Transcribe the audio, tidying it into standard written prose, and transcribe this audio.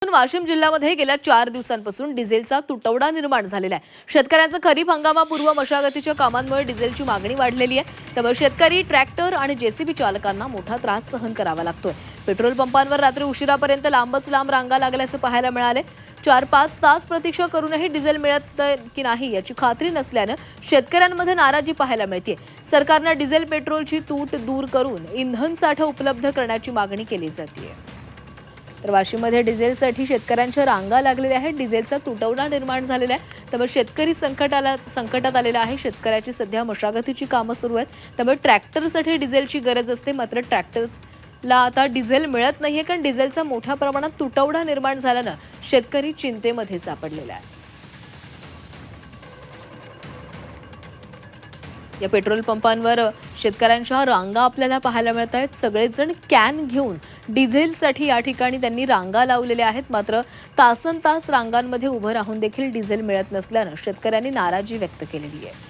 वाशिम जिल्ह्यामध्ये गेल्या 4 दिवसांपासून डिझेलचा तुटवडा निर्माण झालेला आहे। शेतकऱ्यांचं खरीप हंगामापूर्व मशागतीच्या कामांमुळे डिझेलची मागणी वाढलेली आहे। त्यामुळे शेतकरी, ट्रॅक्टर आणि जेसीबी चालकांना मोठा त्रास सहन करावा लागतोय। पेट्रोल पंपांवर रात्री उशिरापर्यंत लांबच लांब रांगा लागल्याचे पाहायला मिळाले। 4-5 तास प्रतीक्षा करूनही डिझेल मिळत की नाही याची खात्री नसल्याने शेतकऱ्यांमध्ये नाराजी पाहायला मिळते। सरकारने डिझेल पेट्रोलची तूट दूर करून इंधन साठा उपलब्ध करण्याची मागणी केली जाते। तर वाशिममध्ये डिझेलसाठी शेतकऱ्यांच्या रांगा लागलेल्या आहेत। डिझेलचा तुटवडा निर्माण झालेला आहे, त्यामुळे शेतकरी संकटात आलेला आहे। शेतकऱ्याची सध्या मशागतीची कामं सुरू आहेत, त्यामुळे ट्रॅक्टरसाठी डिझेलची गरज असते। मात्र ट्रॅक्टर्सला आता डिझेल मिळत नाहीये, कारण डिझेलचा मोठ्या प्रमाणात तुटवडा निर्माण झाल्यानं शेतकरी चिंतेमध्ये सापडलेला आहे। या पेट्रोल पंपांवर शेतकऱ्यांच्या रांगा आपल्याला पाहायला मिळत आहेत। सगळेजण कॅन घेऊन डिझेलसाठी या ठिकाणी त्यांनी रांगा लावलेल्या आहेत। मात्र तासनतास रांगांमध्ये उभं राहून देखील डिझेल मिळत नसल्यानं शेतकऱ्यांनी नाराजी व्यक्त केलेली आहे।